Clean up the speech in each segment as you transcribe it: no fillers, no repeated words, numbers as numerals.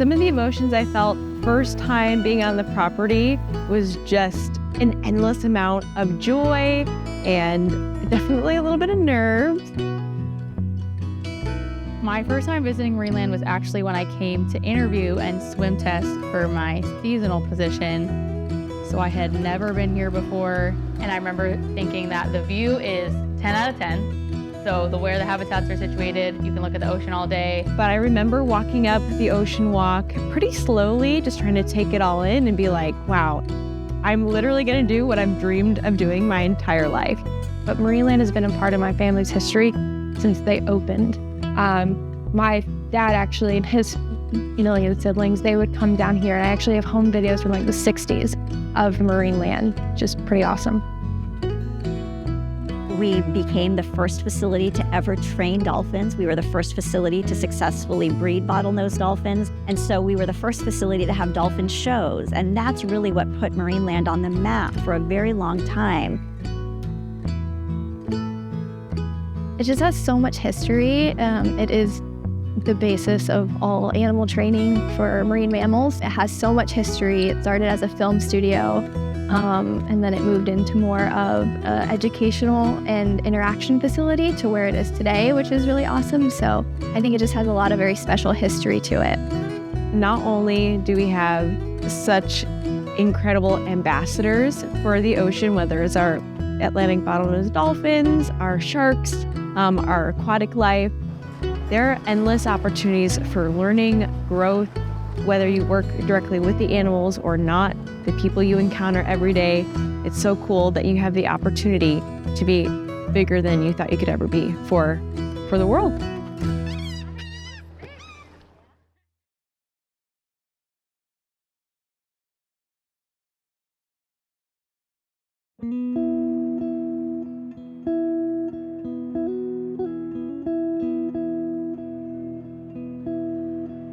Some of the emotions I felt first time being on the property was just an endless amount of joy and definitely a little bit of nerves. My first time visiting Marineland was actually when I came to interview and swim test for my seasonal position. So I had never been here before, and I remember thinking that the view is 10 out of 10. So where the habitats are situated, you can look at the ocean all day. But I remember walking up the ocean walk pretty slowly, just trying to take it all in and be like, wow, I'm literally gonna do what I've dreamed of doing my entire life. But Marineland has been a part of my family's history since they opened. My dad actually, and his siblings, they would come down here, and I actually have home videos from like the 60s of Marineland, just pretty awesome. We became the first facility to ever train dolphins. We were the first facility to successfully breed bottlenose dolphins. And so we were the first facility to have dolphin shows. And that's really what put Marineland on the map for a very long time. It just has so much history. It is the basis of all animal training for marine mammals. It has so much history. It started as a film studio. And then it moved into more of an educational and interaction facility to where it is today, which is really awesome. So I think it just has a lot of very special history to it. Not only do we have such incredible ambassadors for the ocean, whether it's our Atlantic bottlenose dolphins, our sharks, our aquatic life, there are endless opportunities for learning, growth, whether you work directly with the animals or not, the people you encounter every day. It's so cool that you have the opportunity to be bigger than you thought you could ever be for the world.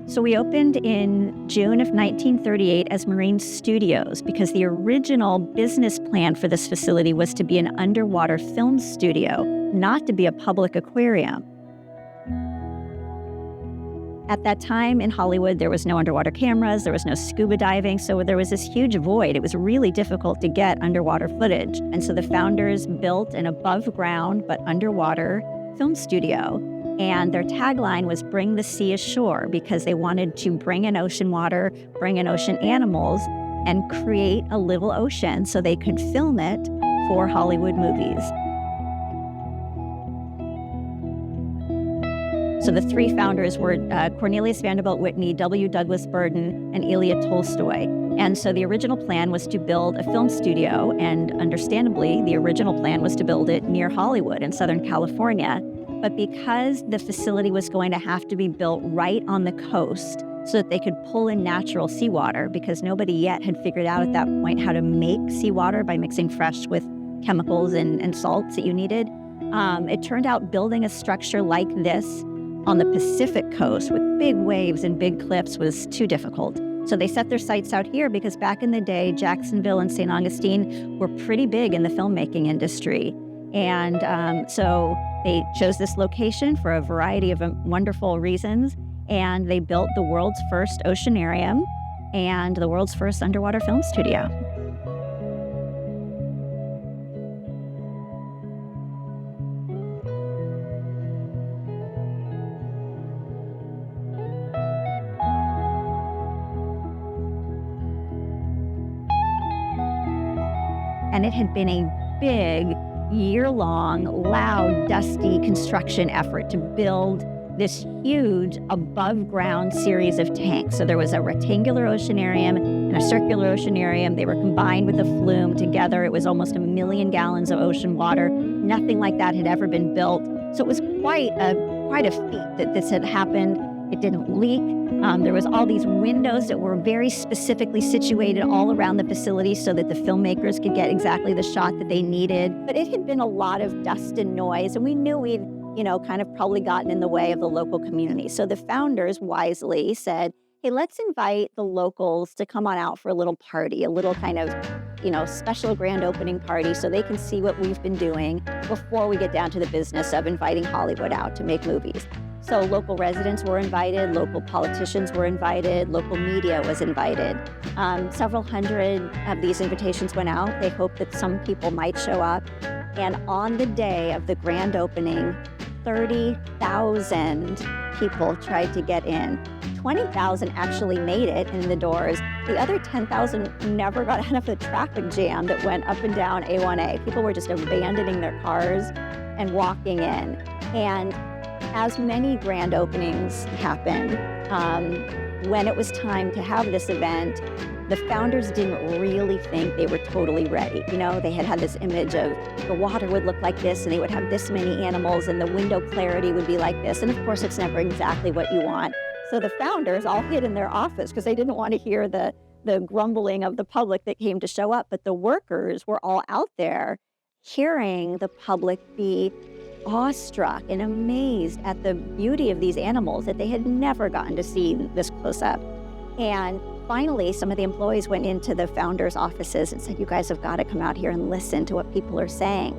So we opened in June of 1938 as Marine Studios because the original business plan for this facility was to be an underwater film studio, not to be a public aquarium. At that time in Hollywood, there was no underwater cameras, there was no scuba diving, so there was this huge void. It was really difficult to get underwater footage. And so the founders built an above ground but underwater film studio. And their tagline was "Bring the sea ashore," because they wanted to bring in ocean water, bring in ocean animals, and create a little ocean so they could film it for Hollywood movies. So the three founders were Cornelius Vanderbilt Whitney, W. Douglas Burden, and Ilya Tolstoy. And so the original plan was to build a film studio, and understandably, the original plan was to build it near Hollywood in Southern California. But because the facility was going to have to be built right on the coast so that they could pull in natural seawater, because nobody yet had figured out at that point how to make seawater by mixing fresh with chemicals and salts that you needed, it turned out building a structure like this on the Pacific coast with big waves and big cliffs was too difficult. So they set their sights out here because back in the day, Jacksonville and St. Augustine were pretty big in the filmmaking industry. And so they chose this location for a variety of wonderful reasons, and they built the world's first oceanarium and the world's first underwater film studio. And it had been a big, year-long, loud, dusty construction effort to build this huge above-ground series of tanks. So there was a rectangular oceanarium and a circular oceanarium. They were combined with a flume together. It was almost 1 million gallons of ocean water. Nothing like that had ever been built. So it was quite a feat that this had happened. It didn't leak. There was all these windows that were very specifically situated all around the facility so that the filmmakers could get exactly the shot that they needed. But it had been a lot of dust and noise, and we knew we'd, kind of probably gotten in the way of the local community. So the founders wisely said, hey, let's invite the locals to come on out for a little party, a little kind of, special grand opening party so they can see what we've been doing before we get down to the business of inviting Hollywood out to make movies. So local residents were invited, local politicians were invited, local media was invited. Several hundred of these invitations went out. They hoped that some people might show up. And on the day of the grand opening, 30,000 people tried to get in. 20,000 actually made it in the doors. The other 10,000 never got out of the traffic jam that went up and down A1A. People were just abandoning their cars and walking in. And as many grand openings happened, when it was time to have this event, the founders didn't really think they were totally ready. You know, they had this image of the water would look like this and they would have this many animals and the window clarity would be like this. And of course, it's never exactly what you want. So the founders all hid in their office because they didn't want to hear the grumbling of the public that came to show up. But the workers were all out there hearing the public be awestruck and amazed at the beauty of these animals that they had never gotten to see this close up. And finally, some of the employees went into the founders' offices and said, you guys have got to come out here and listen to what people are saying.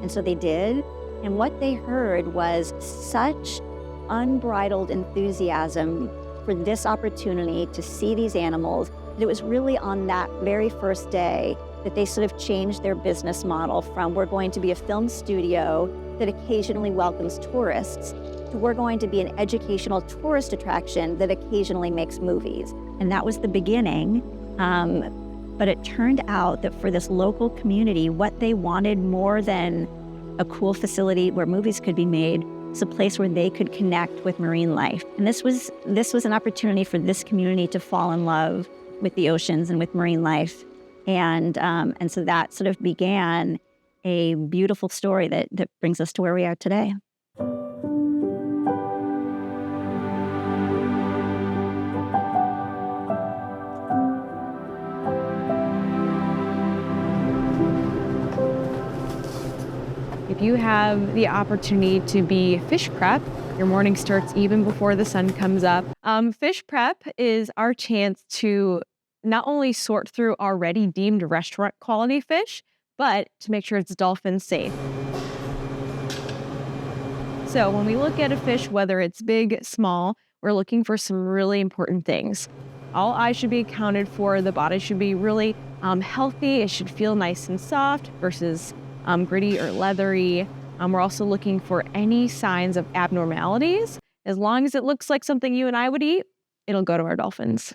And so they did. And what they heard was such unbridled enthusiasm for this opportunity to see these animals. It was really on that very first day that they sort of changed their business model from we're going to be a film studio that occasionally welcomes tourists to we're going to be an educational tourist attraction that occasionally makes movies. And that was the beginning. But it turned out that for this local community, what they wanted more than a cool facility where movies could be made was a place where they could connect with marine life. And this was an opportunity for this community to fall in love with the oceans and with marine life. And so that sort of began a beautiful story that brings us to where we are today. If you have the opportunity to be fish prep, your morning starts even before the sun comes up. Fish prep is our chance to not only sort through already deemed restaurant quality fish, but to make sure it's dolphin safe. So when we look at a fish, whether it's big, small, we're looking for some really important things. All eyes should be accounted for. The body should be really healthy. It should feel nice and soft versus gritty or leathery. We're also looking for any signs of abnormalities. As long as it looks like something you and I would eat, it'll go to our dolphins.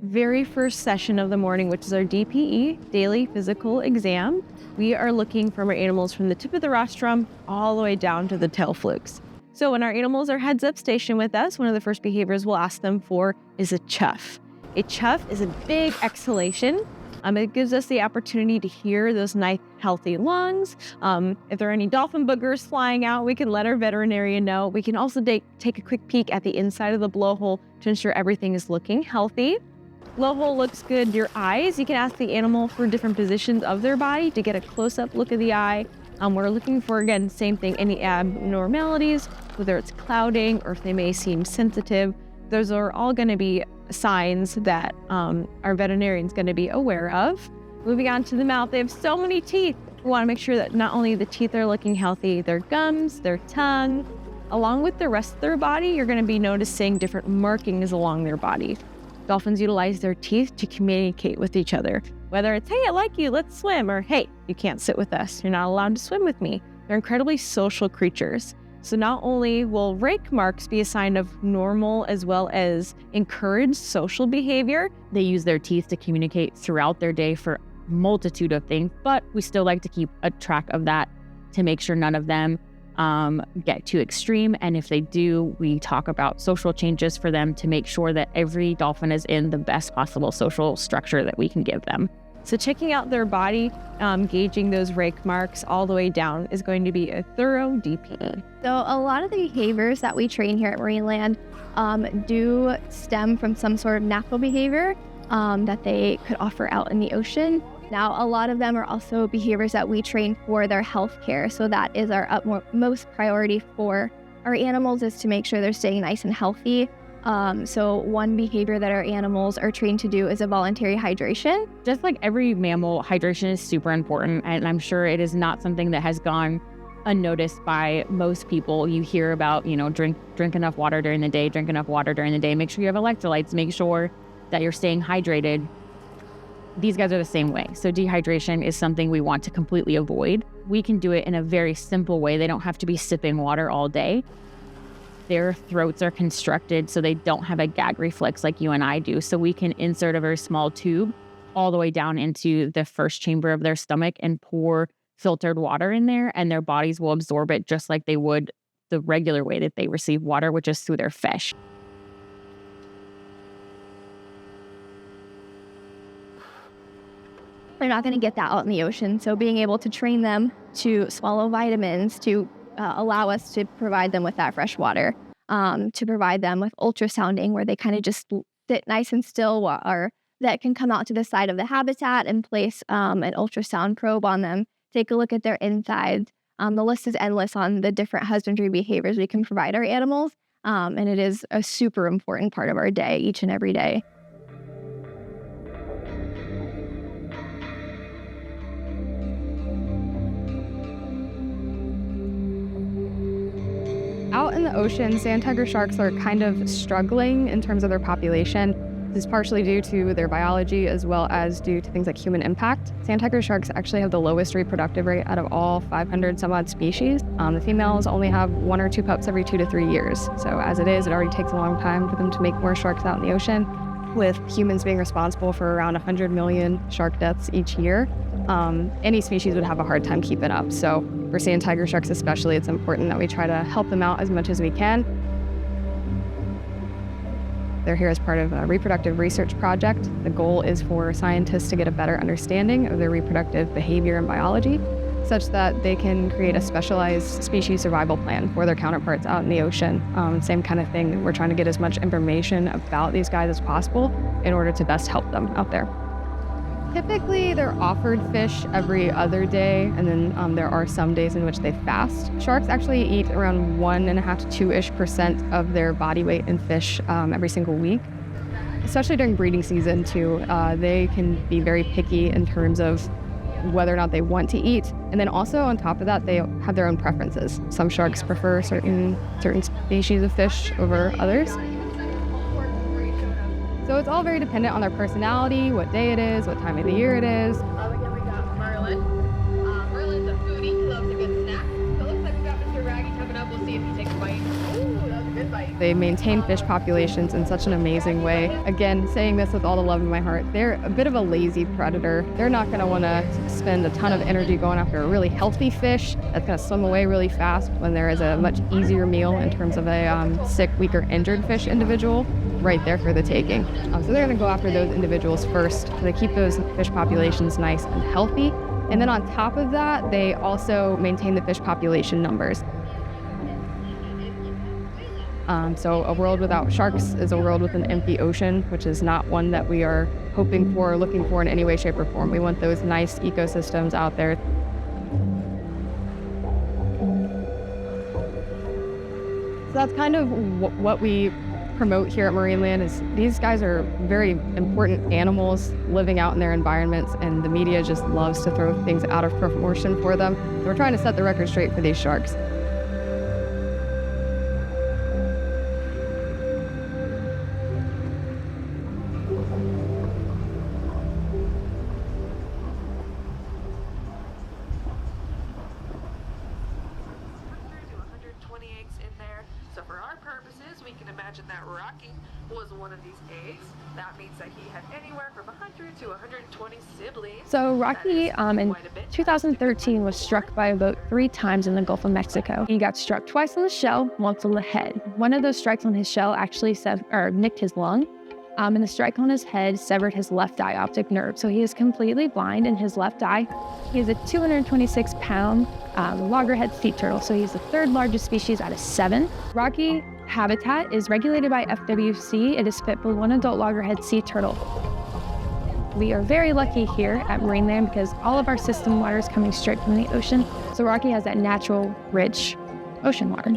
Very first session of the morning, which is our DPE, daily physical exam, we are looking from our animals from the tip of the rostrum all the way down to the tail flukes. So when our animals are heads up stationed with us, one of the first behaviors we'll ask them for is a chuff. A chuff is a big exhalation. It gives us the opportunity to hear those nice, healthy lungs. If there are any dolphin boogers flying out, we can let our veterinarian know. We can also take a quick peek at the inside of the blowhole to ensure everything is looking healthy. Blowhole looks good. Your eyes, you can ask the animal for different positions of their body to get a close-up look of the eye. We're looking for, again, same thing, any abnormalities, whether it's clouding or if they may seem sensitive. Those are all going to be signs that our veterinarian's going to be aware of. Moving on to the mouth, they have so many teeth. We want to make sure that not only the teeth are looking healthy, their gums, their tongue, along with the rest of their body, you're going to be noticing different markings along their body. Dolphins utilize their teeth to communicate with each other. Whether it's, hey, I like you, let's swim, or hey, you can't sit with us, you're not allowed to swim with me. They're incredibly social creatures. So not only will rake marks be a sign of normal as well as encouraged social behavior, They use their teeth to communicate throughout their day for a multitude of things, but we still like to keep a track of that to make sure none of them get too extreme. And if they do, we talk about social changes for them to make sure that every dolphin is in the best possible social structure that we can give them. So checking out their body, gauging those rake marks all the way down is going to be a thorough DPE. So a lot of the behaviors that we train here at Marineland do stem from some sort of natural behavior that they could offer out in the ocean. Now, a lot of them are also behaviors that we train for their health care. So that is our utmost priority for our animals, is to make sure they're staying nice and healthy. So one behavior that our animals are trained to do is a voluntary hydration. Just like every mammal, hydration is super important, and I'm sure it is not something that has gone unnoticed by most people. You hear about, drink enough water during the day, drink enough water during the day, make sure you have electrolytes, make sure that you're staying hydrated. These guys are the same way. So dehydration is something we want to completely avoid. We can do it in a very simple way. They don't have to be sipping water all day. Their throats are constructed so they don't have a gag reflex like you and I do. So we can insert a very small tube all the way down into the first chamber of their stomach and pour filtered water in there, and their bodies will absorb it just like they would the regular way that they receive water, which is through their fish. They're not going to get that out in the ocean. So being able to train them to swallow vitamins, to allow us to provide them with that fresh water, to provide them with ultrasounding where they kind of just sit nice and still, or that can come out to the side of the habitat and place an ultrasound probe on them, take a look at their insides. The list is endless on the different husbandry behaviors we can provide our animals, and it is a super important part of our day, each and every day. Out in the ocean, sand tiger sharks are kind of struggling in terms of their population. This is partially due to their biology as well as due to things like human impact. Sand tiger sharks actually have the lowest reproductive rate out of all 500 some odd species. The females only have 1 or 2 pups every 2 to 3 years. So as it is, it already takes a long time for them to make more sharks out in the ocean, with humans being responsible for around 100 million shark deaths each year. Any species would have a hard time keeping up. So for sand tiger sharks especially, it's important that we try to help them out as much as we can. They're here as part of a reproductive research project. The goal is for scientists to get a better understanding of their reproductive behavior and biology, such that they can create a specialized species survival plan for their counterparts out in the ocean. Same kind of thing. We're trying to get as much information about these guys as possible in order to best help them out there. Typically, they're offered fish every other day, and then there are some days in which they fast. Sharks actually eat around 1.5 to 2-ish% of their body weight in fish every single week. Especially during breeding season too, they can be very picky in terms of whether or not they want to eat. And then also on top of that, they have their own preferences. Some sharks prefer certain species of fish over others. So it's all very dependent on their personality, what day it is, what time of the year it is. Again, we got Merlin. Merlin's a foodie. He loves a good snack. So it looks like we got Mr. Raggy coming up. We'll see if he takes a bite. Ooh, that was a good bite. They maintain fish populations in such an amazing way. Again, saying this with all the love in my heart, they're a bit of a lazy predator. They're not going to want to spend a ton of energy going after a really healthy fish that's going to swim away really fast when there is a much easier meal in terms of a sick, weak, or injured fish individual right there for the taking. So they're going to go after those individuals first. So they keep those fish populations nice and healthy. And then on top of that, they also maintain the fish population numbers. So a world without sharks is a world with an empty ocean, which is not one that we are hoping for or looking for in any way, shape, or form. We want those nice ecosystems out there. So that's kind of what we promote here at Marineland. Is these guys are very important animals living out in their environments, and the media just loves to throw things out of proportion for them. So we're trying to set the record straight for these sharks. So for our purposes, we can imagine that Rocky was one of these eggs. That means that he had anywhere from 100 to 120 siblings. So Rocky in 2013 was struck by a boat 3 times in the Gulf of Mexico. He got struck twice on the shell, once on the head. One of those strikes on his shell actually nicked his lung. And the strike on his head severed his left eye optic nerve. So he is completely blind in his left eye. He is a 226-pound loggerhead sea turtle. So he's the 3rd largest species out of 7. Rocky habitat is regulated by FWC. It is fit for 1 adult loggerhead sea turtle. We are very lucky here at Marineland because all of our system water is coming straight from the ocean. So Rocky has that natural, rich ocean water.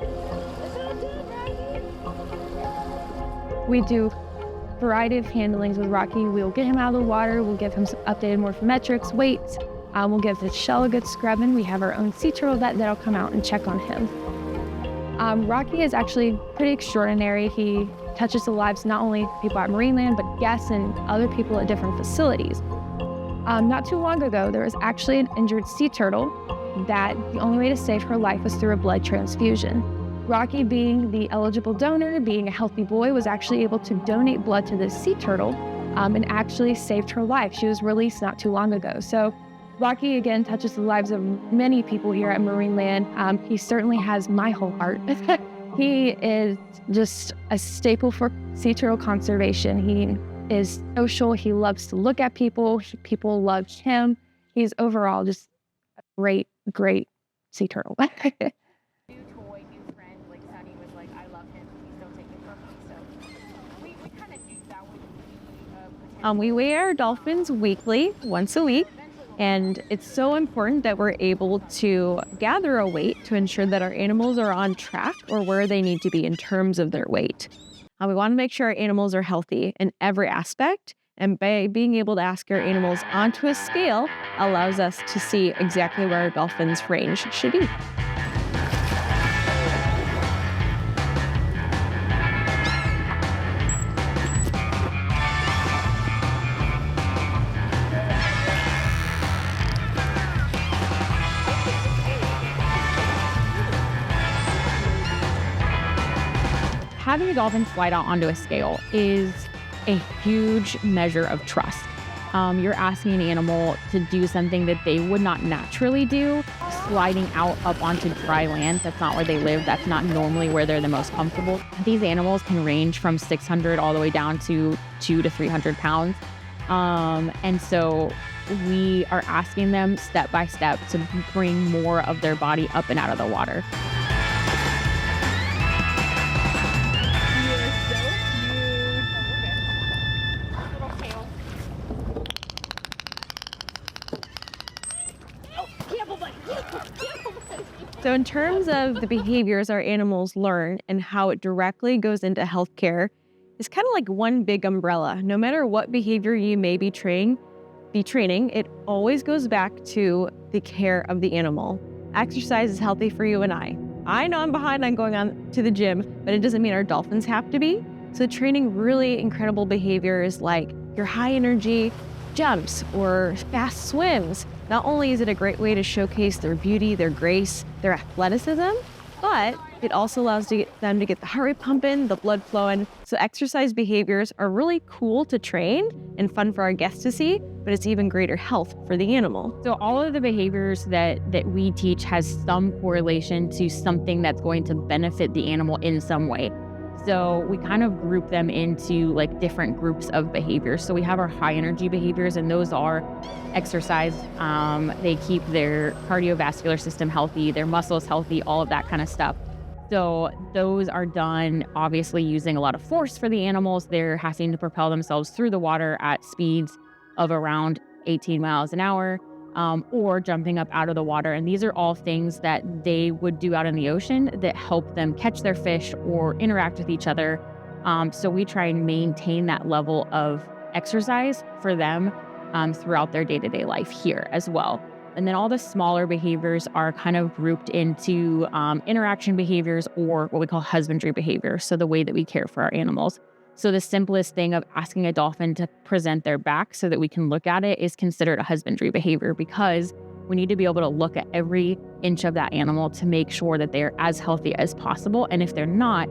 We do a variety of handlings with Rocky. We'll get him out of the water. We'll give him some updated morphometrics, weights. We'll give his shell a good scrubbing. We have our own sea turtle that'll come out and check on him. Rocky is actually pretty extraordinary. He touches the lives not only people at Marineland, but guests and other people at different facilities. Not too long ago, there was actually an injured sea turtle that the only way to save her life was through a blood transfusion. Rocky, being the eligible donor, being a healthy boy, was actually able to donate blood to this sea turtle and actually saved her life. She was released not too long ago. So Rocky, again, touches the lives of many people here at Marineland. He certainly has my whole heart. He is just a staple for sea turtle conservation. He is social. He loves to look at people. People love him. He's overall just a great, great sea turtle. New toy, new friend, like Sunny was like, I love him, please don't take him from me. So we kind of used that one. We weigh our dolphins weekly, once a week. And it's so important that we're able to gather a weight to ensure that our animals are on track or where they need to be in terms of their weight. We want to make sure our animals are healthy in every aspect. And by being able to ask our animals onto a scale allows us to see exactly where our dolphins' range should be. Having a dolphin slide out onto a scale is a huge measure of trust. You're asking an animal to do something that they would not naturally do, sliding out up onto dry land. That's not where they live. That's not normally where they're the most comfortable. These animals can range from 600 all the way down to 200 to 300 pounds. And so we are asking them step by step to bring more of their body up and out of the water. So in terms of the behaviors our animals learn and how it directly goes into healthcare, it's kind of like one big umbrella. No matter what behavior you may be training, it always goes back to the care of the animal. Exercise is healthy for you and I. I know I'm behind on going on to the gym, but it doesn't mean our dolphins have to be. So training really incredible behaviors like your high energy jumps or fast swims. Not only is it a great way to showcase their beauty, their grace, their athleticism, but it also allows them to get the heart rate pumping, the blood flowing. So exercise behaviors are really cool to train and fun for our guests to see, but it's even greater health for the animal. So all of the behaviors that we teach has some correlation to something that's going to benefit the animal in some way. So we kind of group them into like different groups of behaviors. So we have our high energy behaviors, and those are exercise. They keep their cardiovascular system healthy, their muscles healthy, all of that kind of stuff. So those are done obviously using a lot of force for the animals. They're having to propel themselves through the water at speeds of around 18 miles an hour. Or jumping up out of the water. And these are all things that they would do out in the ocean that help them catch their fish or interact with each other. So we try and maintain that level of exercise for them throughout their day-to-day life here as well. And then all the smaller behaviors are kind of grouped into interaction behaviors or what we call husbandry behavior. So the way that we care for our animals. So the simplest thing of asking a dolphin to present their back so that we can look at it is considered a husbandry behavior, because we need to be able to look at every inch of that animal to make sure that they're as healthy as possible. And if they're not,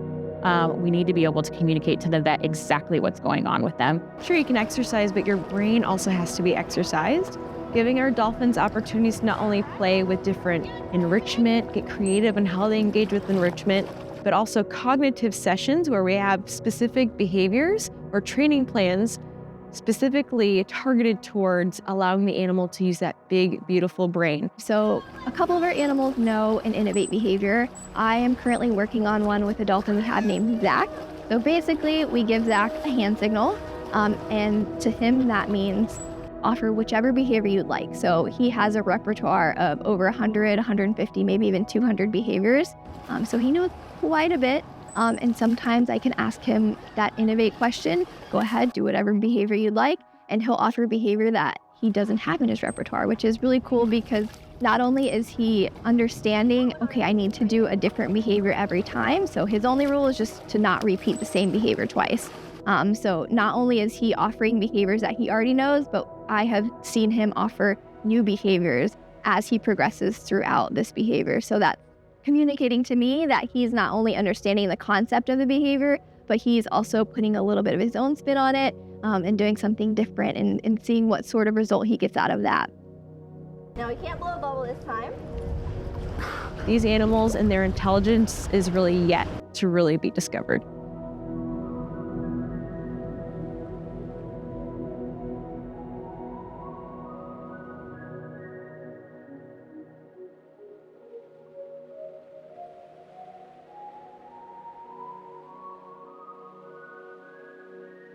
we need to be able to communicate to the vet exactly what's going on with them. Sure, you can exercise, but your brain also has to be exercised. Giving our dolphins opportunities to not only play with different enrichment, get creative in how they engage with enrichment, but also cognitive sessions where we have specific behaviors or training plans specifically targeted towards allowing the animal to use that big, beautiful brain. So a couple of our animals know and innovate behavior. I am currently working on one with a dolphin we have named Zach. So basically, we give Zach a hand signal, and to him that means offer whichever behavior you'd like. So he has a repertoire of over 100, 150, maybe even 200 behaviors. So he knows quite a bit. And sometimes I can ask him that innovate question, go ahead, do whatever behavior you'd like, and he'll offer behavior that he doesn't have in his repertoire, which is really cool because not only is he understanding, okay, I need to do a different behavior every time. So his only rule is just to not repeat the same behavior twice. So not only is he offering behaviors that he already knows, but I have seen him offer new behaviors as he progresses throughout this behavior. So that's communicating to me that he's not only understanding the concept of the behavior, but he's also putting a little bit of his own spin on it and doing something different and seeing what sort of result he gets out of that. Now we can't blow a bubble this time. These animals and their intelligence is really yet to really be discovered.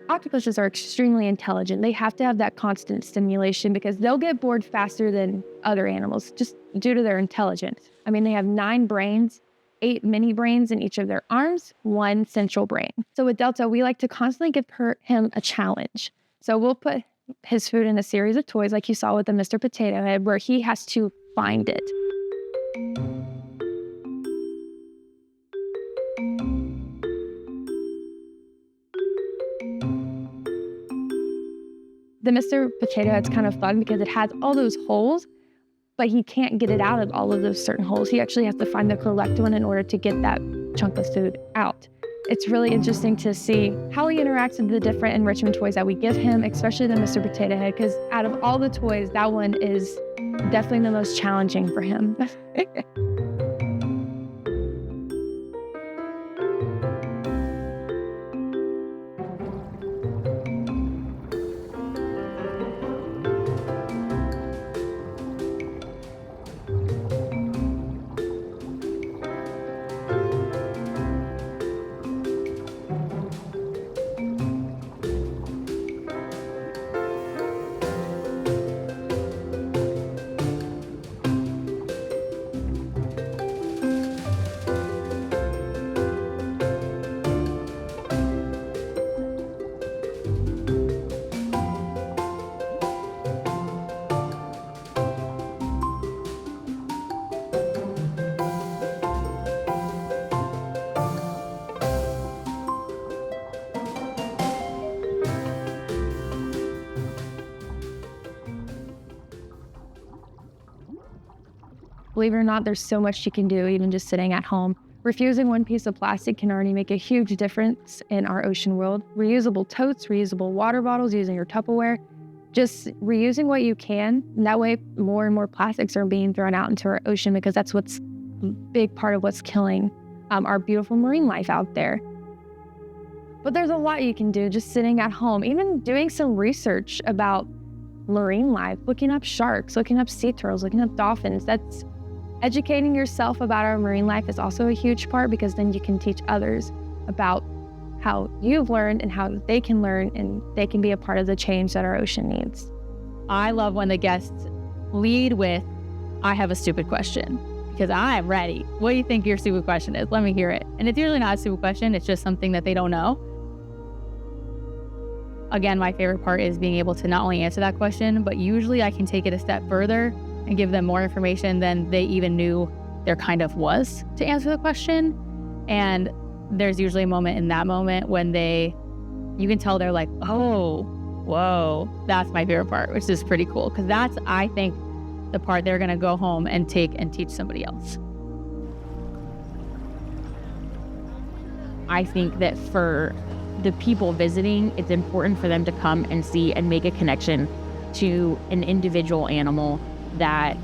Octopuses are extremely intelligent. They have to have that constant stimulation because they'll get bored faster than other animals just due to their intelligence. I mean, they have 9 brains, 8 mini brains in each of their arms, 1 central brain. So with Delta, we like to constantly give him a challenge. So we'll put his food in a series of toys like you saw with the Mr. Potato Head where he has to find it. The Mr. Potato Head's kind of fun because it has all those holes, but he can't get it out of all of those certain holes. He actually has to find the correct one in order to get that chunk of food out. It's really interesting to see how he interacts with the different enrichment toys that we give him, especially the Mr. Potato Head, because out of all the toys, that one is definitely the most challenging for him. Believe it or not, there's so much you can do even just sitting at home. Refusing one piece of plastic can already make a huge difference in our ocean world. Reusable totes, reusable water bottles, using your Tupperware, just reusing what you can. And that way, more and more plastics are being thrown out into our ocean because that's what's a big part of what's killing our beautiful marine life out there. But there's a lot you can do just sitting at home, even doing some research about marine life, looking up sharks, looking up sea turtles, looking up dolphins. That's educating yourself about our marine life is also a huge part because then you can teach others about how you've learned and how they can learn and they can be a part of the change that our ocean needs. I love when the guests lead with, I have a stupid question, because I'm ready. What do you think your stupid question is? Let me hear it. And it's usually not a stupid question. It's just something that they don't know. Again, my favorite part is being able to not only answer that question, but usually I can take it a step further and give them more information than they even knew there kind of was to answer the question. And there's usually a moment in that moment when you can tell they're like, oh, whoa, that's my favorite part, which is pretty cool. Because that's, I think, the part they're going to go home and take and teach somebody else. I think that for the people visiting, it's important for them to come and see and make a connection to an individual animal that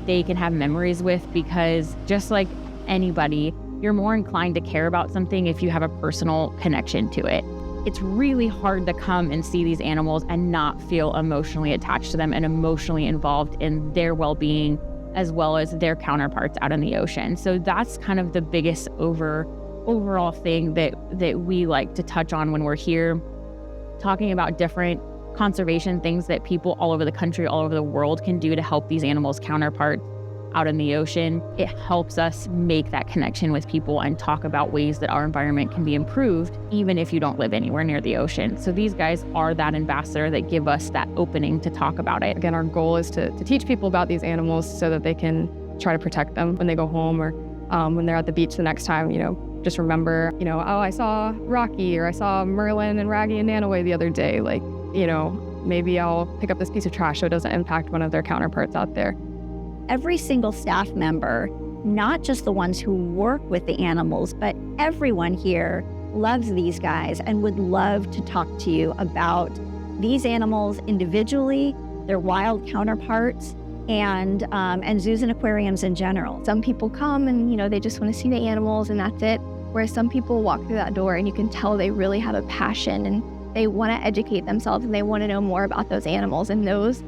they can have memories with, because just like anybody, you're more inclined to care about something if you have a personal connection to it. It's really hard to come and see these animals and not feel emotionally attached to them and emotionally involved in their well-being as well as their counterparts out in the ocean. So that's kind of the biggest overall thing that we like to touch on when we're here, talking about different conservation things that people all over the country, all over the world can do to help these animals' counterparts out in the ocean, it helps us make that connection with people and talk about ways that our environment can be improved, even if you don't live anywhere near the ocean. So these guys are that ambassador that give us that opening to talk about it. Again, our goal is to teach people about these animals so that they can try to protect them when they go home or when they're at the beach the next time. Just remember, oh, I saw Rocky, or I saw Merlin and Raggy and Nanaway the other day. Maybe I'll pick up this piece of trash so it doesn't impact one of their counterparts out there. Every single staff member, not just the ones who work with the animals, but everyone here loves these guys and would love to talk to you about these animals individually, their wild counterparts, and zoos and aquariums in general. Some people come and, they just want to see the animals and that's it. Whereas some people walk through that door and you can tell they really have a passion and they want to educate themselves and they want to know more about those animals. And those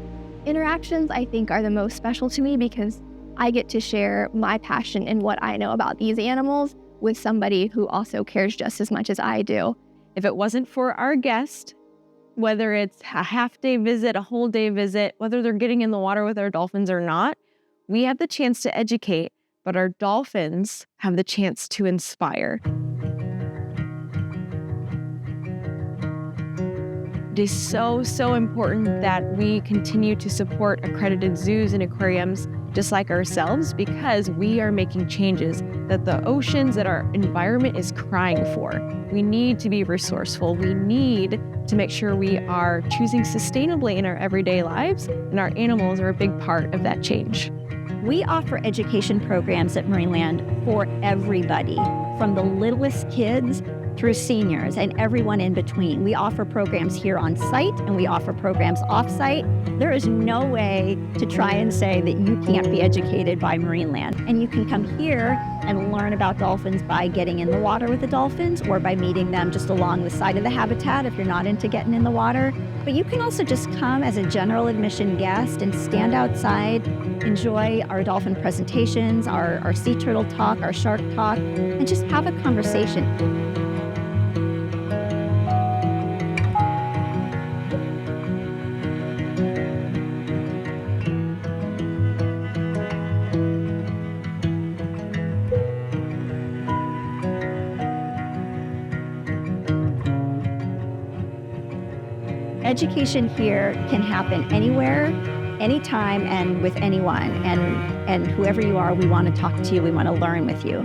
interactions, I think, are the most special to me because I get to share my passion and what I know about these animals with somebody who also cares just as much as I do. If it wasn't for our guest, whether it's a half-day visit, a whole-day visit, whether they're getting in the water with our dolphins or not, we have the chance to educate, but our dolphins have the chance to inspire. It is so, so important that we continue to support accredited zoos and aquariums just like ourselves because we are making changes that the oceans, that our environment is crying for. We need to be resourceful. We need to make sure we are choosing sustainably in our everyday lives, and our animals are a big part of that change. We offer education programs at Marineland for everybody, from the littlest kids through seniors and everyone in between. We offer programs here on site and we offer programs off-site. There is no way to try and say that you can't be educated by Marineland. And you can come here and learn about dolphins by getting in the water with the dolphins or by meeting them just along the side of the habitat if you're not into getting in the water. But you can also just come as a general admission guest and stand outside, enjoy our dolphin presentations, our sea turtle talk, our shark talk, and just have a conversation. Education here can happen anywhere, anytime, and with anyone. And whoever you are, we want to talk to you. We want to learn with you.